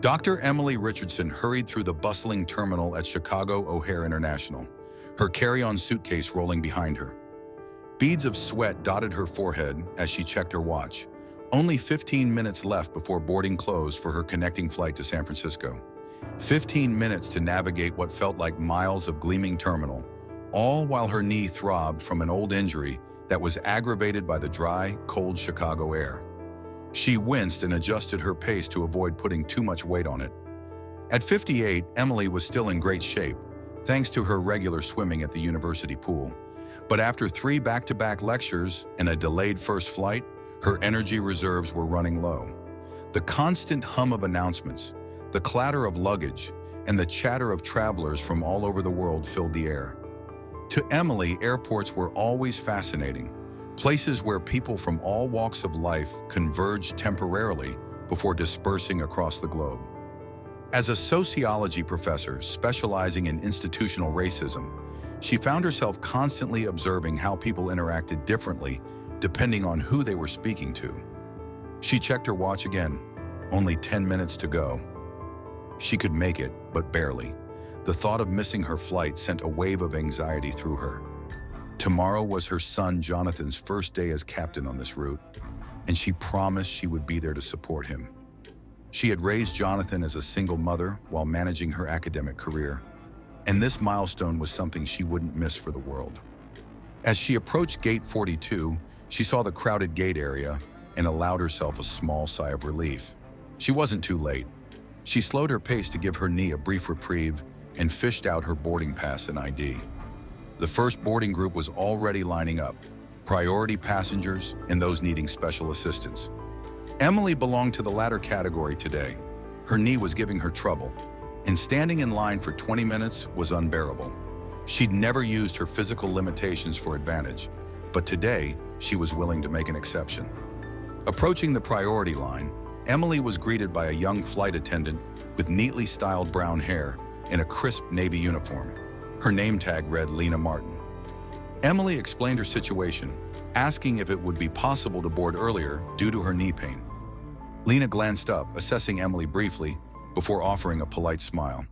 Dr. Emily Richardson hurried through the bustling terminal at Chicago O'Hare International, her carry-on suitcase rolling behind her. Beads of sweat dotted her forehead as she checked her watch. Only 15 minutes left before boarding closed for her connecting flight to San Francisco. 15 minutes to navigate what felt like miles of gleaming terminal, all while her knee throbbed from an old injury that was aggravated by the dry, cold Chicago air. She winced and adjusted her pace to avoid putting too much weight on it. At 58, Emily was still in great shape, thanks to her regular swimming at the university pool. But after 3 back-to-back lectures and a delayed first flight, her energy reserves were running low. The constant hum of announcements, the clatter of luggage, and the chatter of travelers from all over the world filled the air. To Emily, airports were always fascinating, places where people from all walks of life converged temporarily before dispersing across the globe. As a sociology professor specializing in institutional racism, she found herself constantly observing how people interacted differently depending on who they were speaking to. She checked her watch again. Only 10 minutes to go. She could make it, but barely. The thought of missing her flight sent a wave of anxiety through her. Tomorrow was her son Jonathan's first day as captain on this route, and she promised she would be there to support him. She had raised Jonathan as a single mother while managing her academic career, and this milestone was something she wouldn't miss for the world. As she approached Gate 42, she saw the crowded gate area and allowed herself a small sigh of relief. She wasn't too late. She slowed her pace to give her knee a brief reprieve and fished out her boarding pass and ID. The first boarding group was already lining up, priority passengers and those needing special assistance. Emily belonged to the latter category today. Her knee was giving her trouble, and standing in line for 20 minutes was unbearable. She'd never used her physical limitations for advantage, but today she was willing to make an exception. Approaching the priority line, Emily was greeted by a young flight attendant with neatly styled brown hair in a crisp navy uniform. Her name tag read Lena Martin. Emily explained her situation, asking if it would be possible to board earlier due to her knee pain. Lena glanced up, assessing Emily briefly, before offering a polite smile.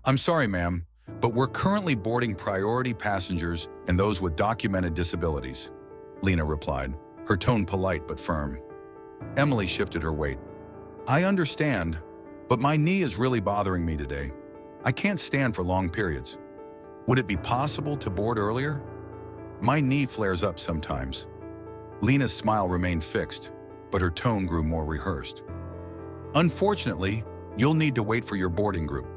"I'm sorry, ma'am, but we're currently boarding priority passengers and those with documented disabilities," Lena replied, her tone polite but firm. Emily shifted her weight. "I understand, but my knee is really bothering me today. I can't stand for long periods. Would it be possible to board earlier? My knee flares up sometimes." Lena's smile remained fixed, but her tone grew more rehearsed. "Unfortunately, you'll need to wait for your boarding group.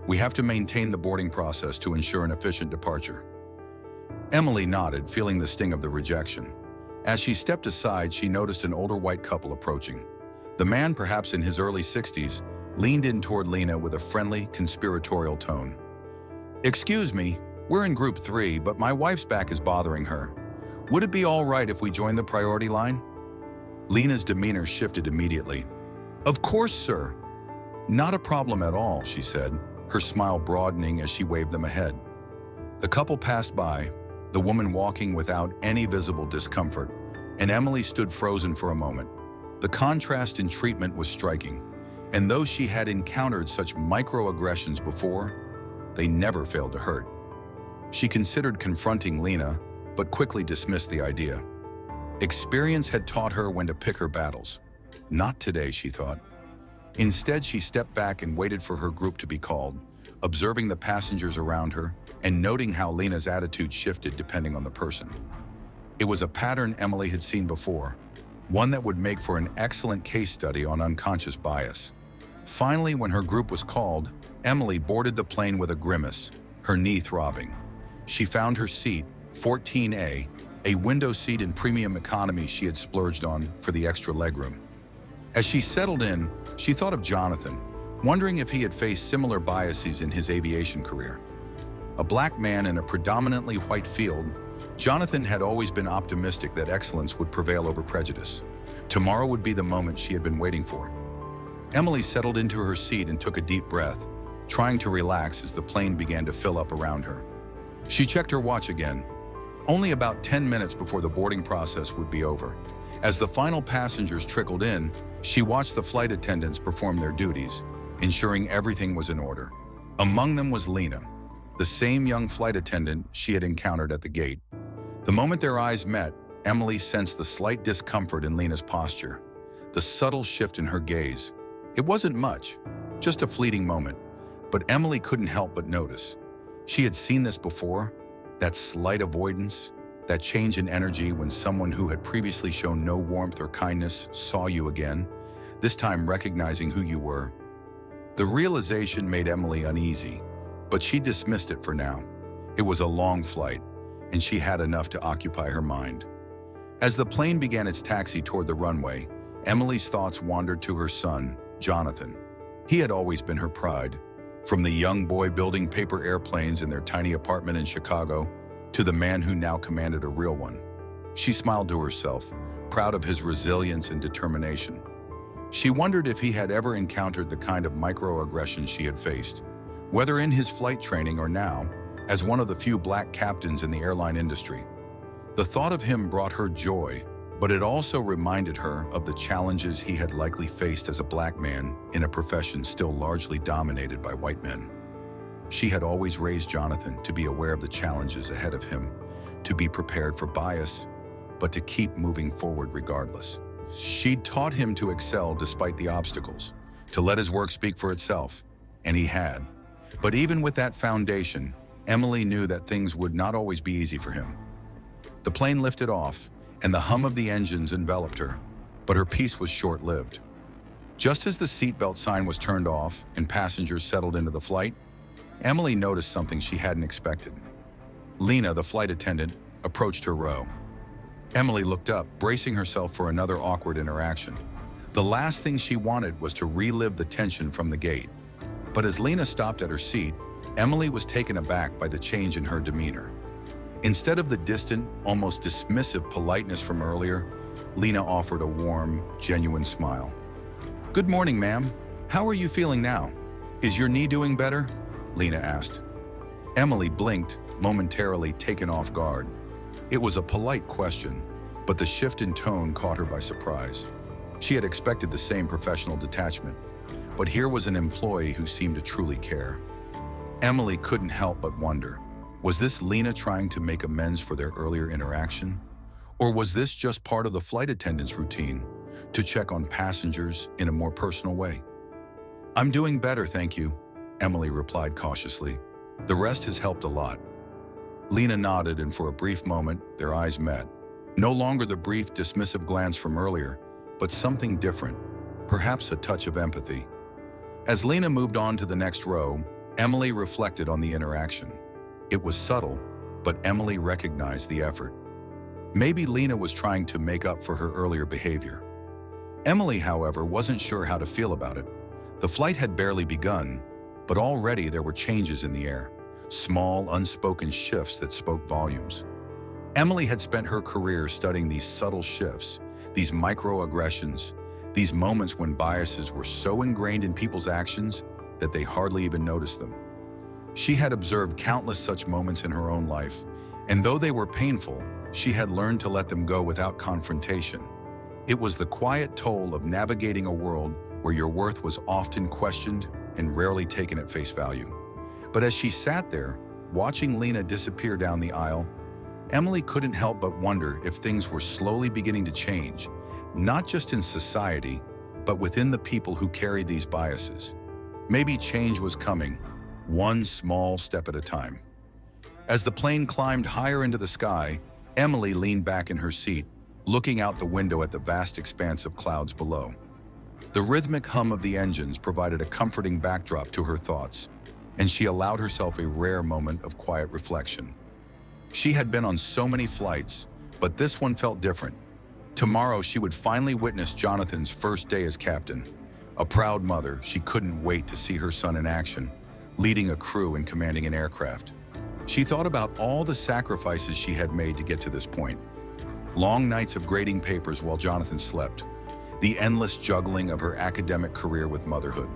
We have to maintain the boarding process to ensure an efficient departure." Emily nodded, feeling the sting of the rejection. As she stepped aside, she noticed an older white couple approaching. The man, perhaps in his early 60s, leaned in toward Lena with a friendly, conspiratorial tone. "Excuse me, we're in group 3, but my wife's back is bothering her. Would it be all right if we join the priority line?" Lena's demeanor shifted immediately. "Of course, sir." "Not a problem at all," she said, her smile broadening as she waved them ahead. The couple passed by, the woman walking without any visible discomfort, and Emily stood frozen for a moment. The contrast in treatment was striking, and though she had encountered such microaggressions before, they never failed to hurt. She considered confronting Lena, but quickly dismissed the idea. Experience had taught her when to pick her battles. Not today, she thought. Instead, she stepped back and waited for her group to be called, observing the passengers around her and noting how Lena's attitude shifted depending on the person. It was a pattern Emily had seen before, one that would make for an excellent case study on unconscious bias. Finally, when her group was called, Emily boarded the plane with a grimace, her knee throbbing. She found her seat, 14A, a window seat in premium economy she had splurged on for the extra legroom. As she settled in, she thought of Jonathan, wondering if he had faced similar biases in his aviation career. A black man in a predominantly white field, Jonathan had always been optimistic that excellence would prevail over prejudice. Tomorrow would be the moment she had been waiting for. Emily settled into her seat and took a deep breath, trying to relax as the plane began to fill up around her. She checked her watch again. Only about 10 minutes before the boarding process would be over. As the final passengers trickled in, she watched the flight attendants perform their duties, ensuring everything was in order. Among them was Lena, the same young flight attendant she had encountered at the gate. The moment their eyes met, Emily sensed the slight discomfort in Lena's posture, the subtle shift in her gaze. It wasn't much, just a fleeting moment, but Emily couldn't help but notice. She had seen this before, that slight avoidance, that change in energy when someone who had previously shown no warmth or kindness saw you again, this time recognizing who you were. The realization made Emily uneasy, but she dismissed it for now. It was a long flight, and she had enough to occupy her mind. As the plane began its taxi toward the runway, Emily's thoughts wandered to her son, Jonathan. He had always been her pride, from the young boy building paper airplanes in their tiny apartment in Chicago to the man who now commanded a real one. She smiled to herself, proud of his resilience and determination. She wondered if he had ever encountered the kind of microaggressions she had faced, whether in his flight training or now, as one of the few black captains in the airline industry. The thought of him brought her joy, but it also reminded her of the challenges he had likely faced as a black man in a profession still largely dominated by white men. She had always raised Jonathan to be aware of the challenges ahead of him, to be prepared for bias, but to keep moving forward regardless. She'd taught him to excel despite the obstacles, to let his work speak for itself, and he had. But even with that foundation, Emily knew that things would not always be easy for him. The plane lifted off, and the hum of the engines enveloped her, but her peace was short-lived. Just as the seatbelt sign was turned off and passengers settled into the flight, Emily noticed something she hadn't expected. Lena, the flight attendant, approached her row. Emily looked up, bracing herself for another awkward interaction. The last thing she wanted was to relive the tension from the gate. But as Lena stopped at her seat, Emily was taken aback by the change in her demeanor. Instead of the distant, almost dismissive politeness from earlier, Lena offered a warm, genuine smile. "Good morning, ma'am. How are you feeling now? Is your knee doing better?" Lena asked. Emily blinked, momentarily taken off guard. It was a polite question, but the shift in tone caught her by surprise. She had expected the same professional detachment, but here was an employee who seemed to truly care. Emily couldn't help but wonder, was this Lena trying to make amends for their earlier interaction? Or was this just part of the flight attendant's routine, to check on passengers in a more personal way? "I'm doing better, thank you," Emily replied cautiously. "The rest has helped a lot." Lena nodded, and for a brief moment, their eyes met. No longer the brief, dismissive glance from earlier, but something different, perhaps a touch of empathy. As Lena moved on to the next row, Emily reflected on the interaction. It was subtle, but Emily recognized the effort. Maybe Lena was trying to make up for her earlier behavior. Emily, however, wasn't sure how to feel about it. The flight had barely begun, but already there were changes in the air, small, unspoken shifts that spoke volumes. Emily had spent her career studying these subtle shifts, these microaggressions, these moments when biases were so ingrained in people's actions that they hardly even noticed them. She had observed countless such moments in her own life, and though they were painful, she had learned to let them go without confrontation. It was the quiet toll of navigating a world where your worth was often questioned and rarely taken at face value. But as she sat there, watching Lena disappear down the aisle, Emily couldn't help but wonder if things were slowly beginning to change, not just in society, but within the people who carried these biases. Maybe change was coming, one small step at a time. As the plane climbed higher into the sky, Emily leaned back in her seat, looking out the window at the vast expanse of clouds below. The rhythmic hum of the engines provided a comforting backdrop to her thoughts, and she allowed herself a rare moment of quiet reflection. She had been on so many flights, but this one felt different. Tomorrow she would finally witness Jonathan's first day as captain. A proud mother, she couldn't wait to see her son in action, leading a crew and commanding an aircraft. She thought about all the sacrifices she had made to get to this point. Long nights of grading papers while Jonathan slept, the endless juggling of her academic career with motherhood.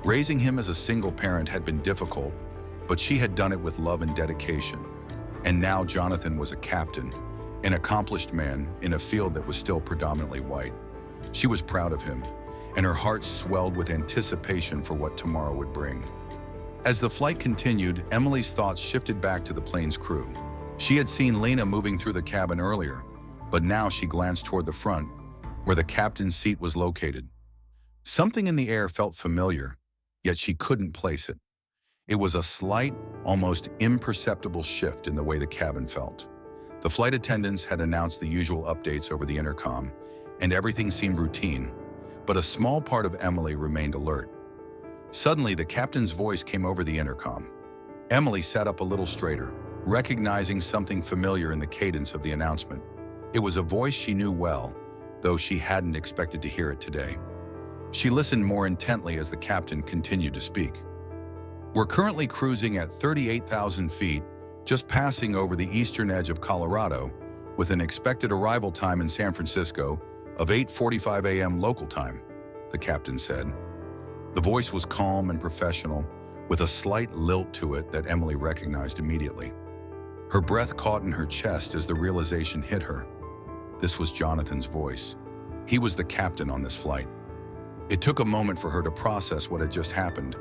Raising him as a single parent had been difficult, but she had done it with love and dedication. And now Jonathan was a captain, an accomplished man in a field that was still predominantly white. She was proud of him, and her heart swelled with anticipation for what tomorrow would bring. As the flight continued, Emily's thoughts shifted back to the plane's crew. She had seen Lena moving through the cabin earlier, but now she glanced toward the front, where the captain's seat was located. Something in the air felt familiar, yet she couldn't place it. It was a slight, almost imperceptible shift in the way the cabin felt. The flight attendants had announced the usual updates over the intercom, and everything seemed routine, but a small part of Emily remained alert. Suddenly, the captain's voice came over the intercom. Emily sat up a little straighter, recognizing something familiar in the cadence of the announcement. It was a voice she knew well, though she hadn't expected to hear it today. She listened more intently as the captain continued to speak. "We're currently cruising at 38,000 feet, just passing over the eastern edge of Colorado, with an expected arrival time in San Francisco of 8:45 a.m. local time," the captain said. The voice was calm and professional, with a slight lilt to it that Emily recognized immediately. Her breath caught in her chest as the realization hit her. This was Jonathan's voice. He was the captain on this flight. It took a moment for her to process what had just happened,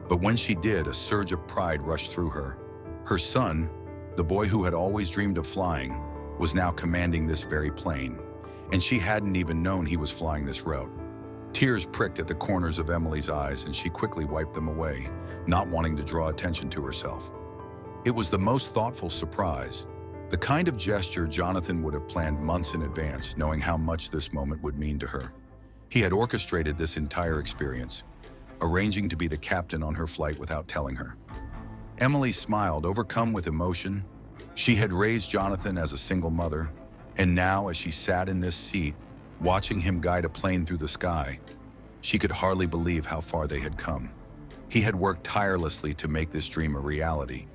but when she did, a surge of pride rushed through her. Her son, the boy who had always dreamed of flying, was now commanding this very plane, and she hadn't even known he was flying this route. Tears pricked at the corners of Emily's eyes, and she quickly wiped them away, not wanting to draw attention to herself. It was the most thoughtful surprise, the kind of gesture Jonathan would have planned months in advance, knowing how much this moment would mean to her. He had orchestrated this entire experience, arranging to be the captain on her flight without telling her. Emily smiled, overcome with emotion. She had raised Jonathan as a single mother, and now, as she sat in this seat, watching him guide a plane through the sky, she could hardly believe how far they had come. He had worked tirelessly to make this dream a reality,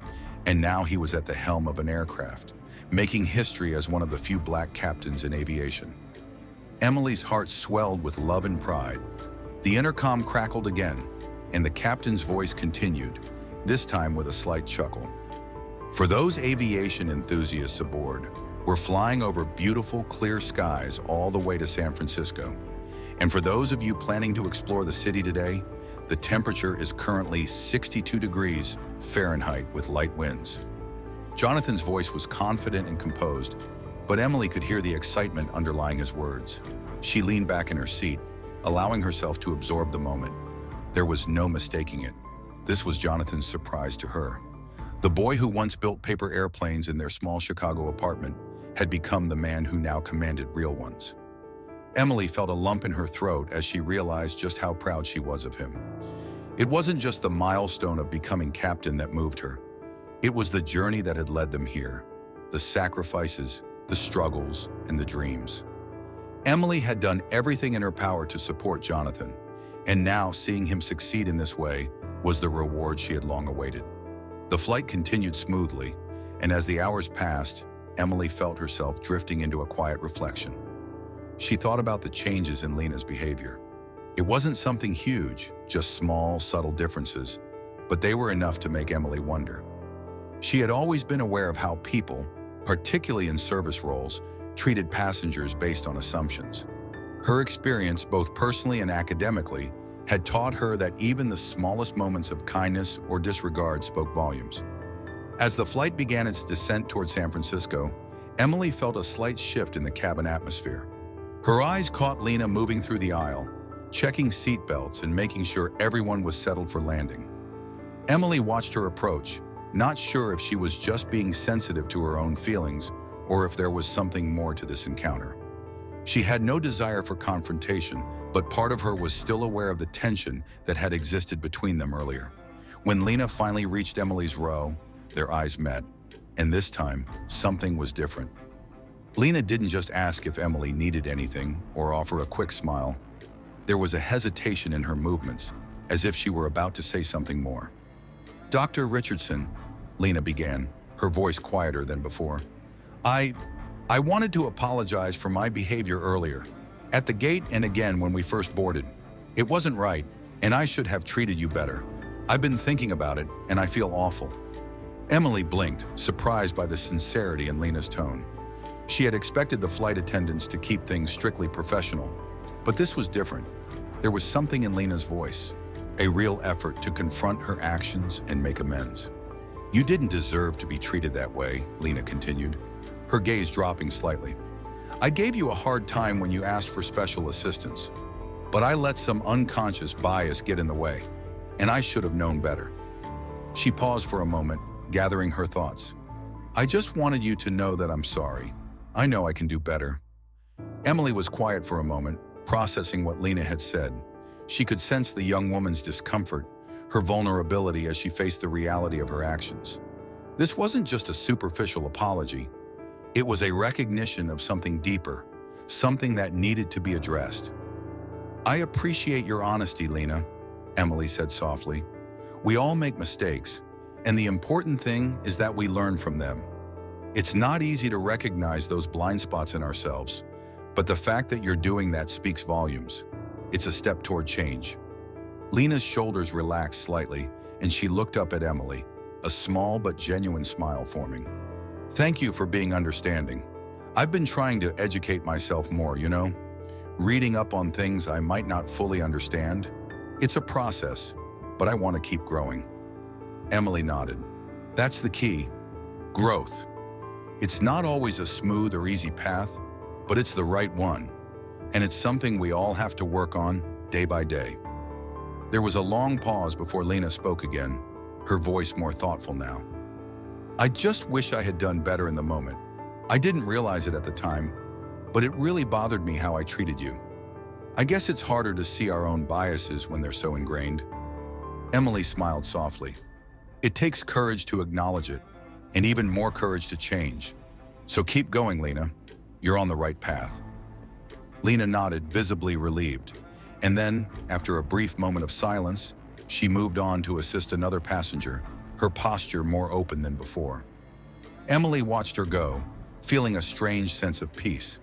and now he was at the helm of an aircraft, making history as one of the few black captains in aviation. Emily's heart swelled with love and pride. The intercom crackled again, and the captain's voice continued, this time with a slight chuckle. "For those aviation enthusiasts aboard, we're flying over beautiful, clear skies all the way to San Francisco. And for those of you planning to explore the city today, the temperature is currently 62 degrees Fahrenheit with light winds." Jonathan's voice was confident and composed, but Emily could hear the excitement underlying his words. She leaned back in her seat, allowing herself to absorb the moment. There was no mistaking it. This was Jonathan's surprise to her. The boy who once built paper airplanes in their small Chicago apartment had become the man who now commanded real ones. Emily felt a lump in her throat as she realized just how proud she was of him. It wasn't just the milestone of becoming captain that moved her. It was the journey that had led them here, the sacrifices, the struggles, and the dreams. Emily had done everything in her power to support Jonathan, and now seeing him succeed in this way was the reward she had long awaited. The flight continued smoothly, and as the hours passed, Emily felt herself drifting into a quiet reflection. She thought about the changes in Lena's behavior. It wasn't something huge, just small, subtle differences, but they were enough to make Emily wonder. She had always been aware of how people, particularly in service roles, treated passengers based on assumptions. Her experience, both personally and academically, had taught her that even the smallest moments of kindness or disregard spoke volumes. As the flight began its descent toward San Francisco, Emily felt a slight shift in the cabin atmosphere. Her eyes caught Lena moving through the aisle, checking seat belts and making sure everyone was settled for landing. Emily watched her approach, not sure if she was just being sensitive to her own feelings or if there was something more to this encounter. She had no desire for confrontation, but part of her was still aware of the tension that had existed between them earlier. When Lena finally reached Emily's row, their eyes met, and this time, something was different. Lena didn't just ask if Emily needed anything or offer a quick smile. There was a hesitation in her movements, as if she were about to say something more. "Dr. Richardson," Lena began, her voice quieter than before. I wanted to apologize for my behavior earlier, at the gate and again when we first boarded. It wasn't right, and I should have treated you better. I've been thinking about it, and I feel awful." Emily blinked, surprised by the sincerity in Lena's tone. She had expected the flight attendants to keep things strictly professional, but this was different. There was something in Lena's voice, a real effort to confront her actions and make amends. "You didn't deserve to be treated that way," Lena continued, her gaze dropping slightly. "I gave you a hard time when you asked for special assistance, but I let some unconscious bias get in the way, and I should have known better." She paused for a moment, gathering her thoughts. "I just wanted you to know that I'm sorry. I know I can do better." Emily was quiet for a moment, processing what Lena had said. She could sense the young woman's discomfort, her vulnerability as she faced the reality of her actions. This wasn't just a superficial apology. It was a recognition of something deeper, something that needed to be addressed. "I appreciate your honesty, Lena," Emily said softly. "We all make mistakes, and the important thing is that we learn from them. It's not easy to recognize those blind spots in ourselves, but the fact that you're doing that speaks volumes. It's a step toward change." Lena's shoulders relaxed slightly, and she looked up at Emily, a small but genuine smile forming. "Thank you for being understanding. I've been trying to educate myself more, reading up on things I might not fully understand. It's a process, but I want to keep growing." Emily nodded. "That's the key. Growth. It's not always a smooth or easy path, but it's the right one, and it's something we all have to work on day by day." There was a long pause before Lena spoke again, her voice more thoughtful now. "I just wish I had done better in the moment. I didn't realize it at the time, but it really bothered me how I treated you. I guess it's harder to see our own biases when they're so ingrained." Emily smiled softly. "It takes courage to acknowledge it, and even more courage to change. So keep going, Lena. You're on the right path." Lena nodded, visibly relieved. And then, after a brief moment of silence, she moved on to assist another passenger, her posture more open than before. Emily watched her go, feeling a strange sense of peace.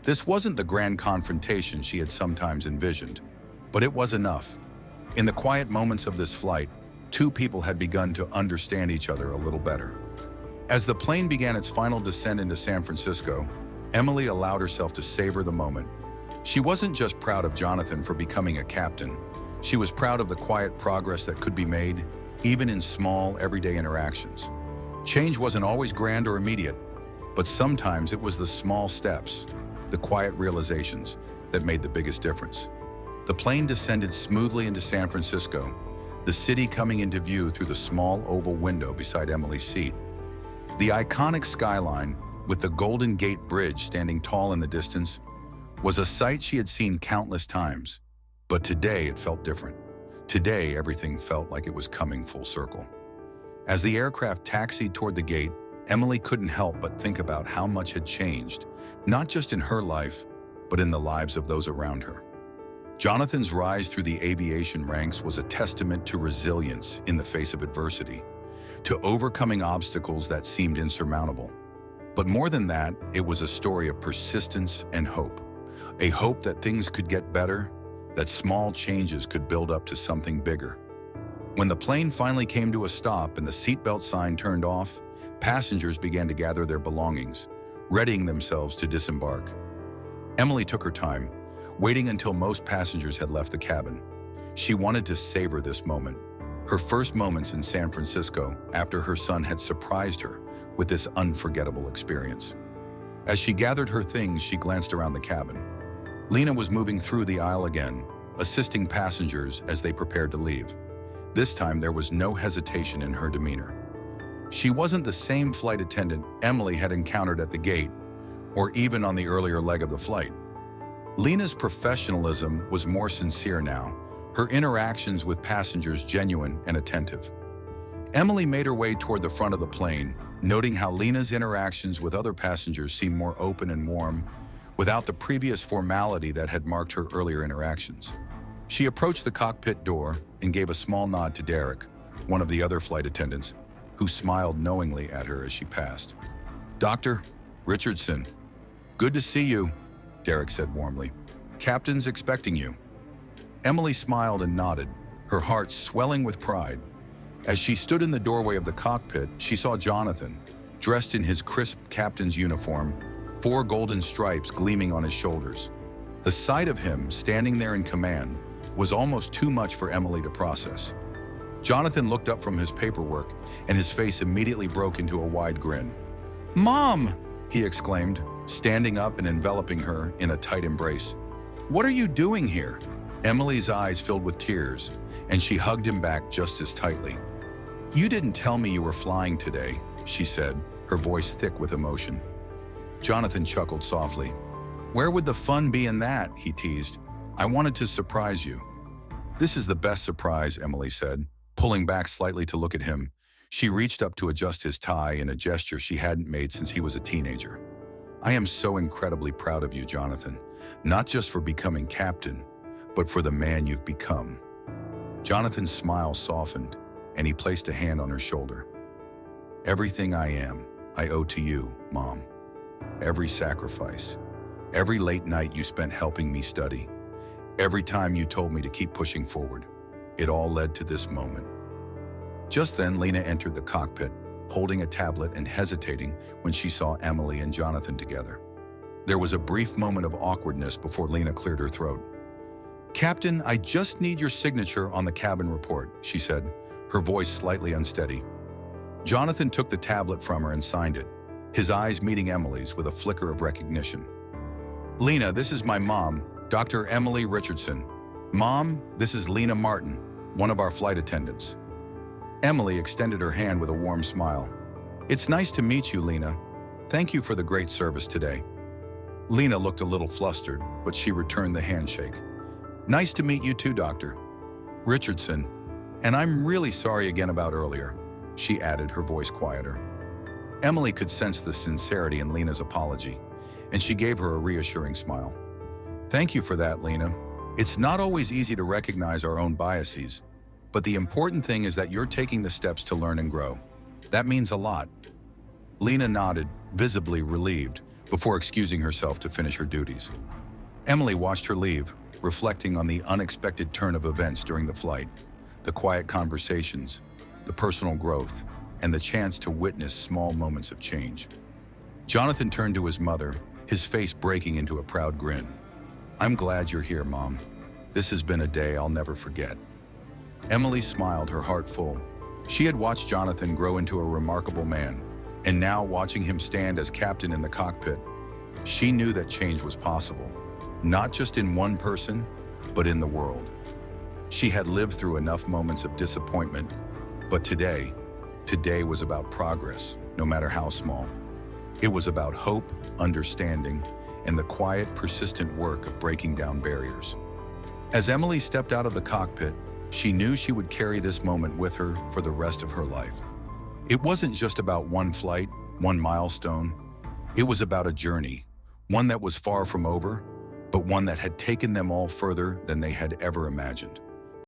This wasn't the grand confrontation she had sometimes envisioned, but it was enough. In the quiet moments of this flight, two people had begun to understand each other a little better. As the plane began its final descent into San Francisco, Emily allowed herself to savor the moment. She wasn't just proud of Jonathan for becoming a captain. She was proud of the quiet progress that could be made, even in small, everyday interactions. Change wasn't always grand or immediate, but sometimes it was the small steps, the quiet realizations, that made the biggest difference. The plane descended smoothly into San Francisco, the city coming into view through the small oval window beside Emily's seat. The iconic skyline, with the Golden Gate Bridge standing tall in the distance, was a sight she had seen countless times, but today it felt different. Today, everything felt like it was coming full circle. As the aircraft taxied toward the gate, Emily couldn't help but think about how much had changed, not just in her life, but in the lives of those around her. Jonathan's rise through the aviation ranks was a testament to resilience in the face of adversity, to overcoming obstacles that seemed insurmountable. But more than that, it was a story of persistence and hope. A hope that things could get better, that small changes could build up to something bigger. When the plane finally came to a stop and the seatbelt sign turned off, passengers began to gather their belongings, readying themselves to disembark. Emily took her time, waiting until most passengers had left the cabin. She wanted to savor this moment, her first moments in San Francisco after her son had surprised her with this unforgettable experience. As she gathered her things, she glanced around the cabin. Lena was moving through the aisle again, assisting passengers as they prepared to leave. This time, there was no hesitation in her demeanor. She wasn't the same flight attendant Emily had encountered at the gate, or even on the earlier leg of the flight. Lena's professionalism was more sincere now, her interactions with passengers genuine and attentive. Emily made her way toward the front of the plane, noting how Lena's interactions with other passengers seemed more open and warm, without the previous formality that had marked her earlier interactions. She approached the cockpit door and gave a small nod to Derek, one of the other flight attendants, who smiled knowingly at her as she passed. "Dr. Richardson, good to see you," Derek said warmly. "Captain's expecting you." Emily smiled and nodded, her heart swelling with pride. As she stood in the doorway of the cockpit, she saw Jonathan, dressed in his crisp captain's uniform, 4 golden stripes gleaming on his shoulders. The sight of him standing there in command, was almost too much for Emily to process. Jonathan looked up from his paperwork, and his face immediately broke into a wide grin. "Mom!" he exclaimed, standing up and enveloping her in a tight embrace. "What are you doing here?" Emily's eyes filled with tears, and she hugged him back just as tightly. "You didn't tell me you were flying today," she said, her voice thick with emotion. Jonathan chuckled softly. "Where would the fun be in that?" he teased. "I wanted to surprise you." "This is the best surprise," Emily said, pulling back slightly to look at him. She reached up to adjust his tie in a gesture she hadn't made since he was a teenager. "I am so incredibly proud of you, Jonathan, not just for becoming captain, but for the man you've become." Jonathan's smile softened, and he placed a hand on her shoulder. "Everything I am, I owe to you, Mom. Every sacrifice, every late night you spent helping me study, every time you told me to keep pushing forward, it all led to this moment." Just then, Lena entered the cockpit, holding a tablet and hesitating when she saw Emily and Jonathan together. There was a brief moment of awkwardness before Lena cleared her throat. "Captain, I just need your signature on the cabin report," she said, her voice slightly unsteady. Jonathan took the tablet from her and signed it, his eyes meeting Emily's with a flicker of recognition. "Lena, this is my mom, Dr. Emily Richardson. Mom, this is Lena Martin, one of our flight attendants." Emily extended her hand with a warm smile. "It's nice to meet you, Lena. Thank you for the great service today." Lena looked a little flustered, but she returned the handshake. "Nice to meet you too, Dr. Richardson. And I'm really sorry again about earlier," she added, her voice quieter. Emily could sense the sincerity in Lena's apology, and she gave her a reassuring smile. "Thank you for that, Lena. It's not always easy to recognize our own biases, but the important thing is that you're taking the steps to learn and grow. That means a lot." Lena nodded, visibly relieved, before excusing herself to finish her duties. Emily watched her leave, reflecting on the unexpected turn of events during the flight, the quiet conversations, the personal growth, and the chance to witness small moments of change. Jonathan turned to his mother, his face breaking into a proud grin. "I'm glad you're here, Mom. This has been a day I'll never forget." Emily smiled, her heart full. She had watched Jonathan grow into a remarkable man, and now watching him stand as captain in the cockpit, she knew that change was possible, not just in one person, but in the world. She had lived through enough moments of disappointment, but today was about progress, no matter how small. It was about hope, understanding, and the quiet, persistent work of breaking down barriers. As Emily stepped out of the cockpit, she knew she would carry this moment with her for the rest of her life. It wasn't just about one flight, one milestone. It was about a journey, one that was far from over, but one that had taken them all further than they had ever imagined.